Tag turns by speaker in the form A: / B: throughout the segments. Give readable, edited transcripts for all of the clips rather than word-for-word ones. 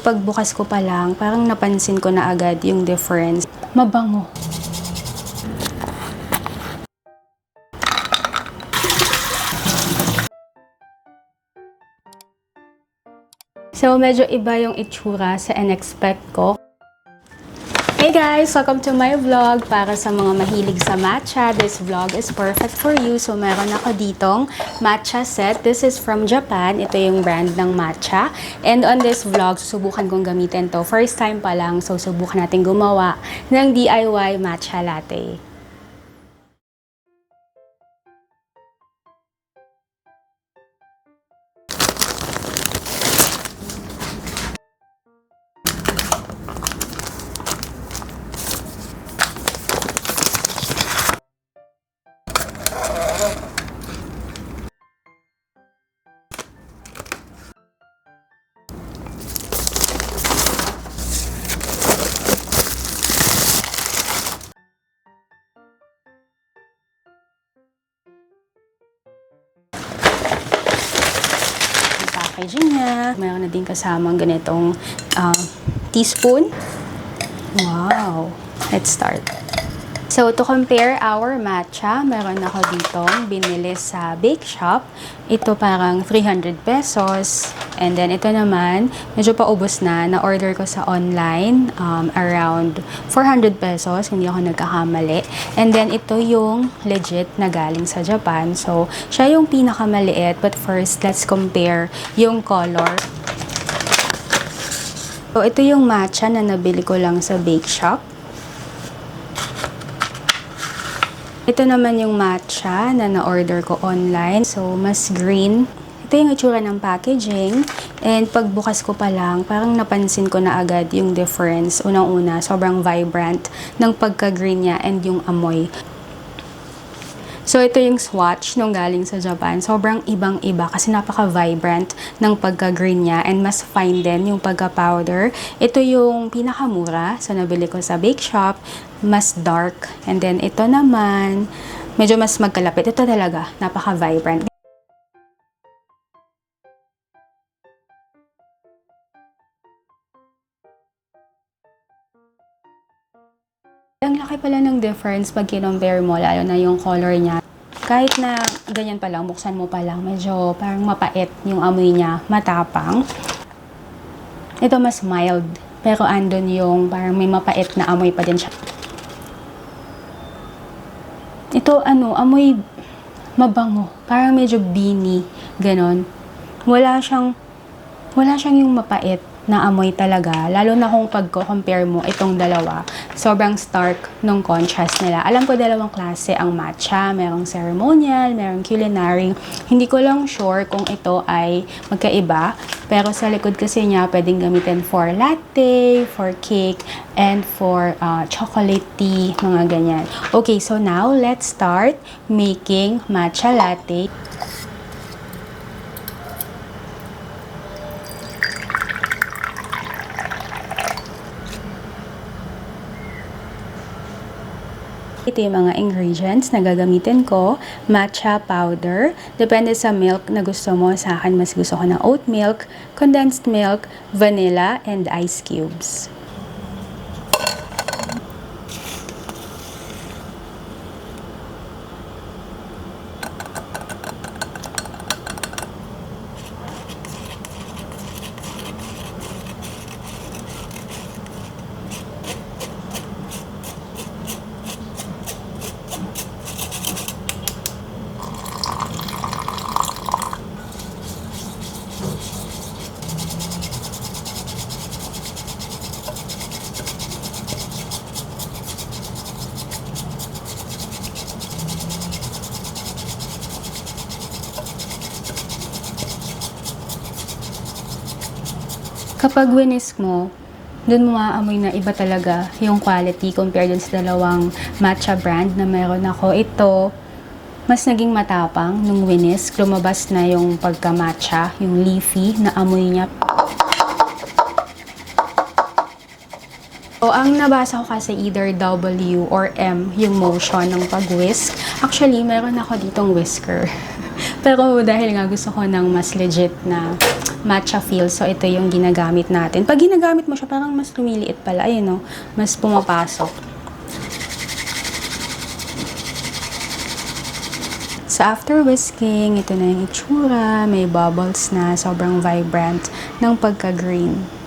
A: pagbukas ko pa lang, parang napansin ko na agad yung difference. Mabango. So, medyo iba yung itsura sa in-expect ko. Hey guys! Welcome to my vlog. Para sa mga mahilig sa matcha, this vlog is perfect for you. So, meron ako ditong matcha set. This is from Japan. Ito yung brand ng matcha. And on this vlog, susubukan kong gamitin to. First time pa lang, so subukan natin gumawa ng DIY matcha latte. Packaging niya. Mayroon na din kasamang ganitong teaspoon. Wow! Let's start. So, to compare our matcha, meron ako ditong binili sa bake shop. Ito parang 300 pesos. And then, ito naman, medyo paubos na. Na-order ko sa online, around 400 pesos. Hindi ako nagkakamali. And then, ito yung legit na galing sa Japan. So, siya yung pinakamaliit. But first, let's compare yung color. So, ito yung matcha na nabili ko lang sa bake shop. Ito naman yung matcha na na-order ko online. So, mas green. Ito yung itsura ng packaging. And pagbukas ko pa lang, parang napansin ko na agad yung difference. Unang-una, sobrang vibrant ng pagka-green niya and yung amoy. So, ito yung swatch nung galing sa Japan. Sobrang ibang-iba kasi napaka-vibrant ng pagka-green niya and mas fine din yung pagka-powder. Ito yung pinakamura. So, nabili ko sa bake shop. Mas dark. And then, ito naman, medyo mas magkalapit. Ito talaga, napaka-vibrant. Ang laki pala ng difference pag kinompare mo, lalo na yung color niya. Kahit na ganyan pa lang, buksan mo pa lang, medyo parang mapait yung amoy niya, matapang. Ito mas mild, pero andun yung parang may mapait na amoy pa din siya. Ito amoy mabango, parang medyo beanie, ganon. Wala siyang yung mapait na amoy talaga, lalo na kung pag-compare mo itong dalawa, sobrang stark nung contrast nila. Alam ko dalawang klase ang matcha, merong ceremonial, merong culinary. Hindi ko lang sure kung ito ay magkaiba, pero sa likod kasi niya pwedeng gamitin for latte, for cake, and for chocolate tea, mga ganyan. Okay, so now let's start making matcha latte. Ito yung mga ingredients na gagamitin ko. Matcha powder. Depende sa milk na gusto mo. Sa akin, mas gusto ko ng oat milk, condensed milk, vanilla, and ice cubes. Kapag winis mo, dun mo maaamoy na iba talaga yung quality compared dun sa dalawang matcha brand na meron ako. Ito, mas naging matapang nung winis. Lumabas na yung pagka-matcha, yung leafy na amoy niya. So, ang nabasa ko kasi either W or M yung motion ng pag-whisk. Actually, meron ako ditong whisker. Pero dahil nga gusto ko ng mas legit na matcha feel. So, ito yung ginagamit natin. Pag ginagamit mo siya, parang mas lumiliit pala. Ayun, no? Mas pumapasok. So, after whisking, ito na yung itsura. May bubbles na. Sobrang vibrant ng pagka-green.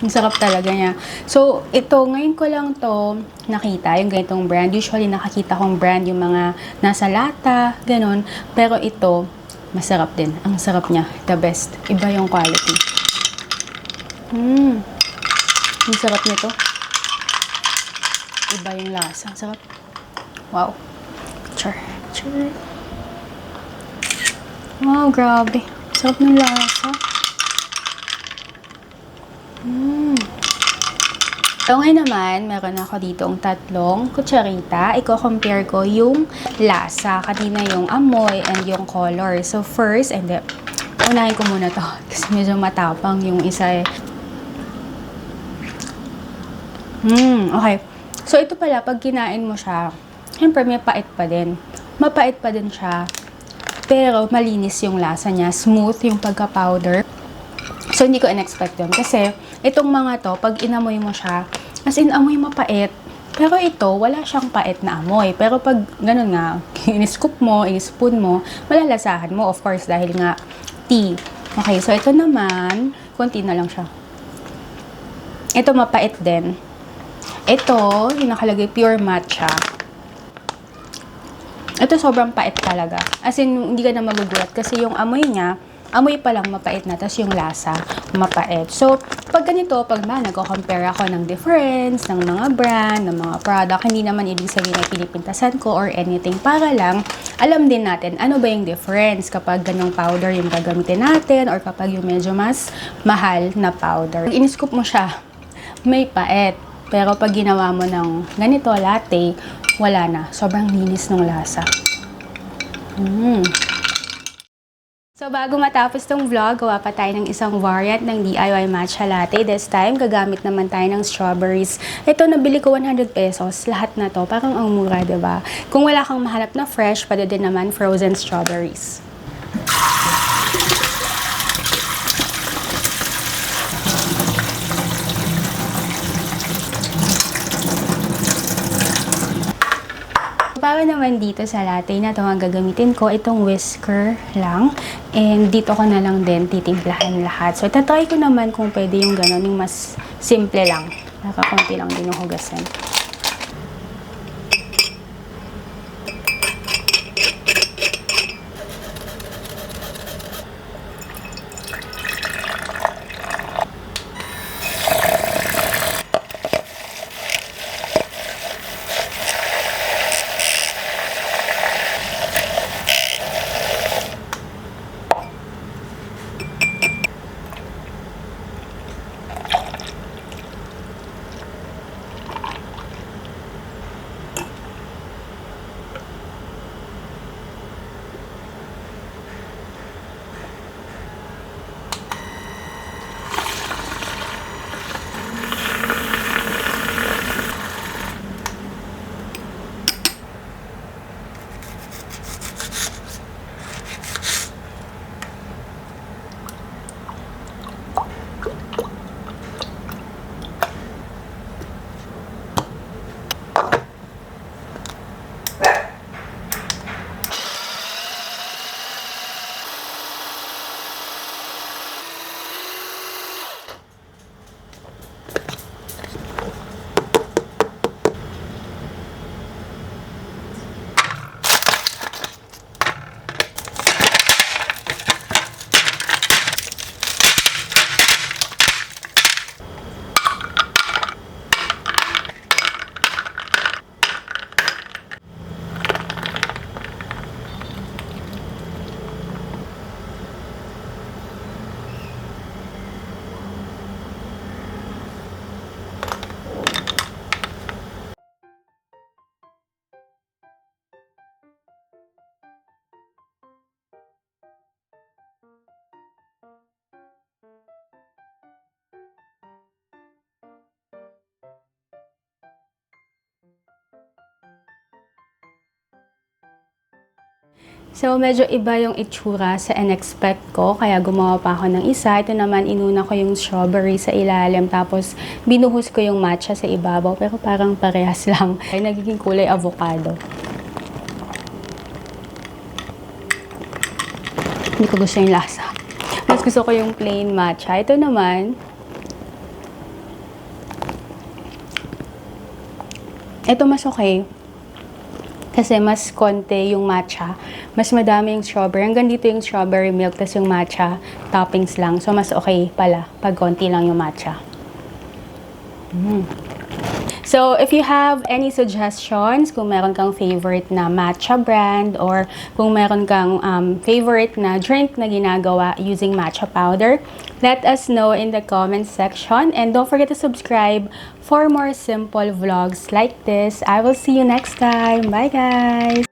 A: Ang sarap talaga niya. So, ito, ngayon ko lang to nakita, yung ganitong brand. Usually, nakakita kong brand yung mga nasa lata, ganun. Pero ito, masarap din. Ang sarap niya. The best. Iba yung quality. Ang sarap nito. Iba yung lasa. Ang sarap. Wow. Char. Wow, grabe. Sarap ng lasa. So, ngayon naman, meron ako ditong tatlong kutsarita. Iko-compare ko yung lasa, kanina yung amoy, and yung color. So, first, unahin ko muna to kasi medyo matapang yung isa eh. Okay. So, ito pala, pag kinain mo siya, siyempre may pait pa din. Mapait pa din siya, pero malinis yung lasa niya. Smooth yung pagka-powder. So, hindi ko in-expect yun. Kasi, itong mga to, pag inamoy mo siya, as in, amoy mapait. Pero ito, wala siyang pait na amoy. Pero pag ganun nga, in-scoop mo, in-spoon mo, malalasahan mo. Of course, dahil nga tea. Okay, so ito naman, konti na lang siya. Ito, mapait din. Ito, yung nakalagay, pure matcha. Ito, sobrang pait talaga. As in, hindi ka na magugulat kasi yung amoy niya, amoy pa lang mapait na, tapos yung lasa, mapait. So, pag ganito, pag nagko-compare ako ng difference, ng mga brand, ng mga product, hindi naman ibig sabihin na pinipintasan ko or anything. Para lang, alam din natin ano ba yung difference kapag ganong powder yung gagamitin natin or kapag yung medyo mas mahal na powder. Pag in-scoop mo siya, may pait. Pero pag ginawa mo ng ganito, latte, wala na. Sobrang linis ng lasa. So, bago matapos tong vlog, gawa pa tayo ng isang variant ng DIY matcha latte. This time, gagamit naman tayo ng strawberries. Ito, nabili ko 100 pesos. Lahat na to. Parang ang mura, diba? Kung wala kang mahanap na fresh, pwede din naman frozen strawberries. Para naman dito sa latte na ito, ang gagamitin ko, itong whisker lang. And dito ko na lang din titimplahan lahat. So, itatry ko naman kung pwede yung gano'n, yung mas simple lang. Nakakunti lang din yung hugasan. So, medyo iba yung itsura sa in-expect ko, kaya gumawa pa ako ng isa. Ito naman, inuna ko yung strawberry sa ilalim, tapos binuhos ko yung matcha sa ibabaw, pero parang parehas lang. Ay, nagiging kulay avocado. Hindi ko gusto yung lasa. Mas gusto ko yung plain matcha. Ito naman, ito mas okay. Kasi mas konti yung matcha. Mas madami yung strawberry. Hanggang dito yung strawberry milk, tas yung matcha toppings lang. So, mas okay pala pag konti lang yung matcha. So, if you have any suggestions, kung meron kang favorite na matcha brand or kung meron kang favorite na drink na ginagawa using matcha powder, let us know in the comments section. And don't forget to subscribe for more simple vlogs like this. I will see you next time. Bye, guys!